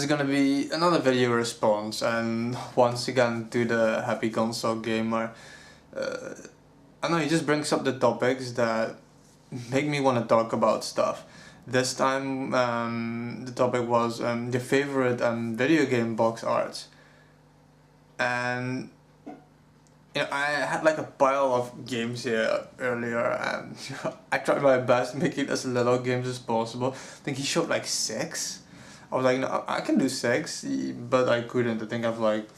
gonna be another video response, and once again to the Happy Console Gamer. I know he just brings up the topics that make me want to talk about stuff. This time the topic was your favorite video game box arts, and I had like a pile of games here earlier, and I tried my best to make it as little games as possible. I think he showed like 6. I was like, no, I can do 6, but I couldn't. I think I've like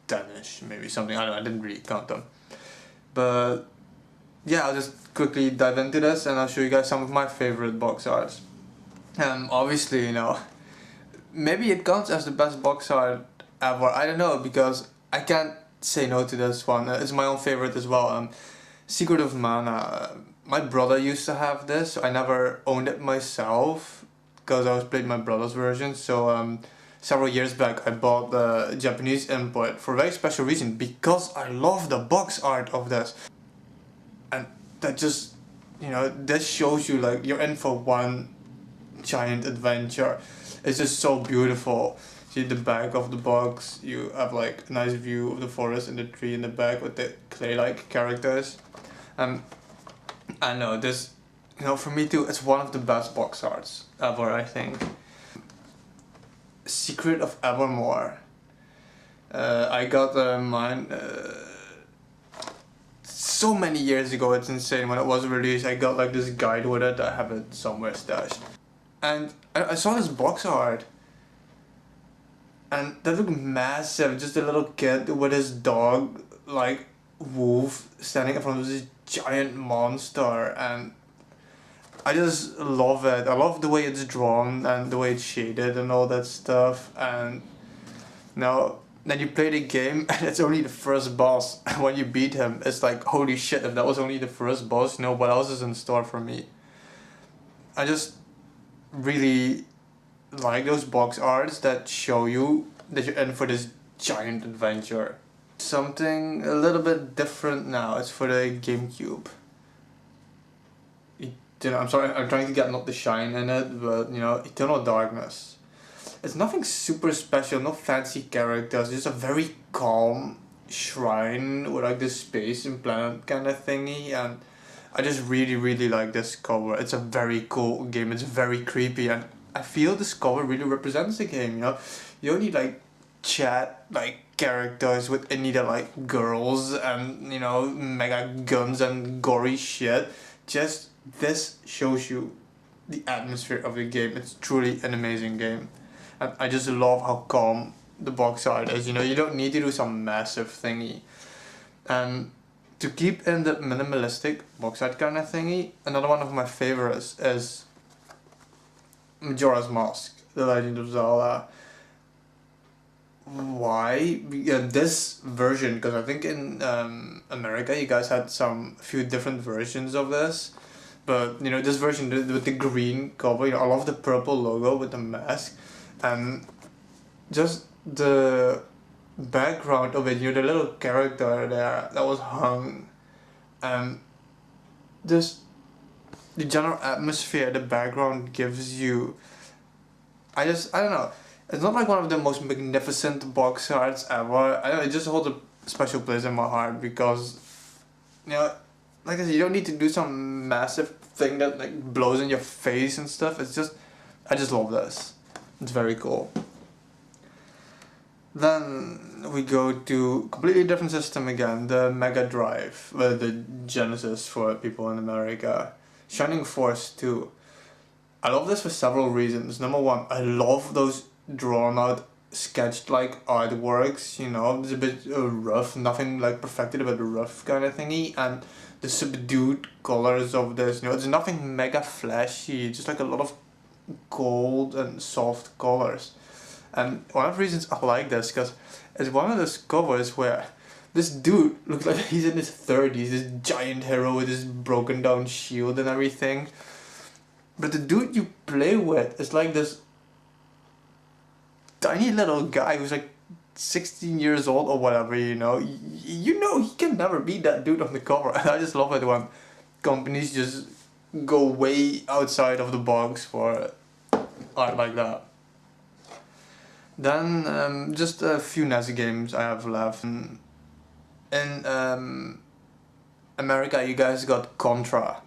10ish, maybe something. I don't know, I didn't really count them. But yeah, I'll just quickly dive into this and I'll show you guys some of my favorite box arts. Obviously, maybe it counts as the best box art ever. I don't know, because I can't say no to this one. It's my own favorite as well. Secret of Mana. My brother used to have this, so I never owned it myself because I was playing my brother's version. So several years back I bought the Japanese import for a very special reason, because I love the box art of this. And that just, this shows you like you're in for one giant adventure. It's just so beautiful. See the back of the box, you have like a nice view of the forest and the tree in the back with the clay-like characters. I know this, for me too, it's one of the best box arts ever, I think. Secret of Evermore. I got mine so many years ago, it's insane. When it was released, I got like this guide with it. I have it somewhere stashed. And I saw this box art, and that looked massive. Just a little kid with his dog, like wolf, standing in front of this giant monster, and I just love it. I love the way it's drawn and the way it's shaded and all that stuff. And then you play the game and it's only the first boss. And when you beat him, it's like, holy shit, if that was only the first boss, what else is in store for me? I just really like those box arts that show you that you're in for this giant adventure. Something a little bit different now. It's for the GameCube. I'm sorry, I'm trying to get not the shine in it, but Eternal Darkness. It's nothing super special, no fancy characters, just a very calm shrine with like this space and planet kind of thingy, and I just really like this cover. It's a very cool game, it's very creepy, and I feel this cover really represents the game, You don't need like chat like characters with any like girls and mega guns and gory shit. Just this shows you the atmosphere of the game. It's truly an amazing game. And I just love how calm the box art is. You don't need to do some massive thingy. And to keep in the minimalistic box art kind of thingy, another one of my favorites is Majora's Mask, The Legend of Zelda. Why? This version, because I think in America you guys had a few different versions of this, but this version with the green cover, I love the purple logo with the mask, and just the background of it, the little character there that was hung, and just the general atmosphere the background gives you. I don't know. It's not like one of the most magnificent box arts ever. I don't know, it just holds a special place in my heart because, like I said, you don't need to do some massive thing that like blows in your face and stuff. It's just, I just love this. It's very cool. Then we go to completely different system again, the Mega Drive, the Genesis for people in America. Shining Force 2. I love this for several reasons. Number one, I love those drawn out, sketched like artworks, it's a bit rough, nothing like perfected, but rough kind of thingy, and the subdued colors of this, it's nothing mega flashy, just like a lot of gold and soft colors. And one of the reasons I like this, because it's one of those covers where this dude looks like he's in his 30s, this giant hero with his broken down shield and everything, but the dude you play with is like this tiny little guy who's like 16 years old or whatever, he can never be that dude on the cover. And I just love it when companies just go way outside of the box for art like that. Then just a few NES games I have left. In America, you guys got Contra,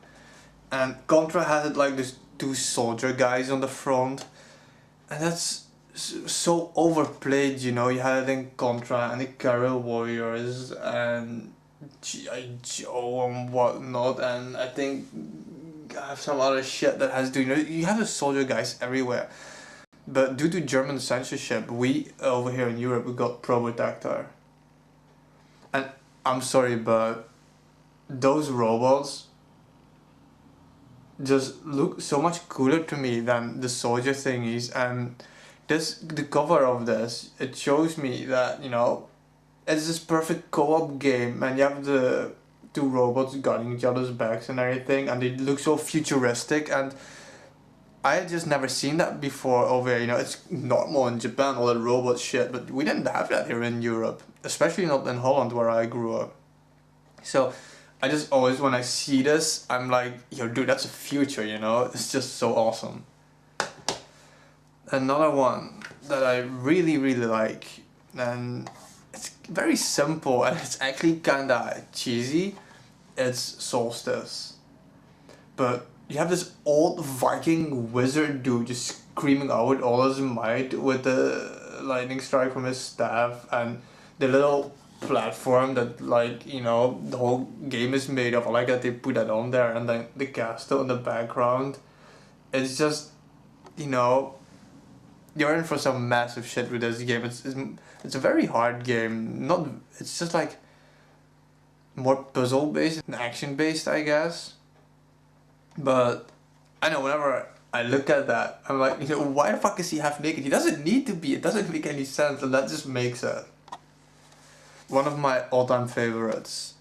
and Contra had like these two soldier guys on the front, and that's so overplayed. You know, you had it in Contra and the Guerrilla Warriors and G.I. Joe and whatnot, and I think I have some other shit that has to, you know, you have the soldier guys everywhere. But due to German censorship, we over here in Europe we got Probotector. And I'm sorry, but those robots just look so much cooler to me than the soldier thingies. And the cover of this, it shows me that, you know, it's this perfect co-op game, and you have the two robots guarding each other's backs and everything, and they look so futuristic, and I had just never seen that before over here. You know, it's normal in Japan, all that robot shit, but we didn't have that here in Europe, especially not in Holland where I grew up. So I just always, when I see this, I'm like, yo dude, that's a future, you know? It's just so awesome. Another one that I really, really like, and it's very simple and it's actually kinda cheesy, it's Solstice. But you have this old Viking wizard dude just screaming out with all his might with the lightning strike from his staff, and the little platform that, like, you know, the whole game is made of. I like that they put that on there, and then the castle in the background. It's just, you know, you're in for some massive shit with this game. It's a very hard game. Not, it's just like more puzzle based and action based, I guess. But I know whenever I look at that, I'm like, you know, why the fuck is he half naked? He doesn't need to be. It doesn't make any sense, and that just makes it one of my all-time favorites.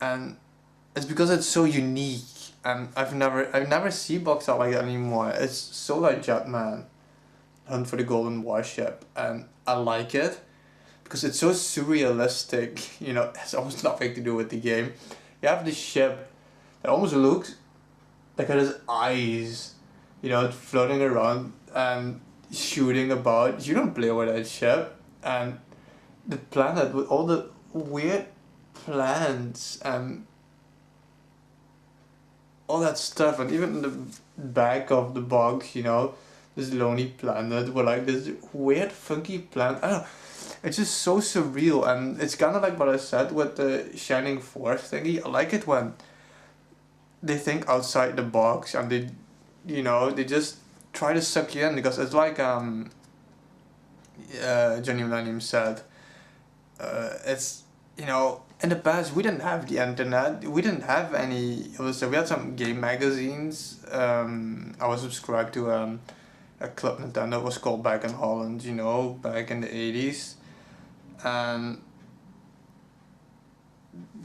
And it's because it's so unique, and I've never seen box art like that anymore. It's so like Jetman, Hunt for the Golden Warship, and I like it because it's so surrealistic. You know, it has almost nothing to do with the game. You have this ship that almost looks like it has eyes, you know, floating around and shooting about. You don't play with that ship, and the planet with all the weird plants and all that stuff, and even in the back of the box, you know, this lonely planet with like this weird funky plant. I don't know. It's just so surreal, and it's kind of like what I said with the Shining Force thingy. I like it when they think outside the box, and they, you know, they just try to suck you in, because it's like Johnny Millennium said, it's, you know, in the past we didn't have the internet, we didn't have any other stuff. We had some game magazines. I was subscribed to a Club Nintendo, was called back in Holland, you know, back in the 80s. And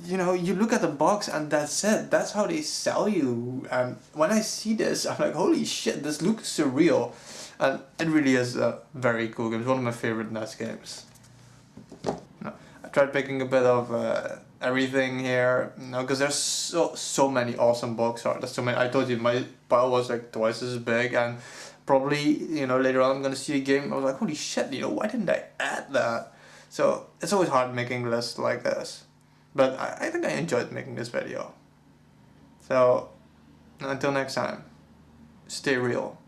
you know, you look at the box and that's it. That's how they sell you. And when I see this, I'm like, holy shit, this looks surreal. And it really is a very cool game. It's one of my favorite NES games. No, I tried picking a bit of everything here, you know, because there's so many awesome box art. There's so many. I told you my pile was like twice as big, and probably, you know, later on I'm gonna see a game. I was like, holy shit, you know, why didn't I add that? So it's always hard making lists like this. But I think I enjoyed making this video. So, until next time, stay real.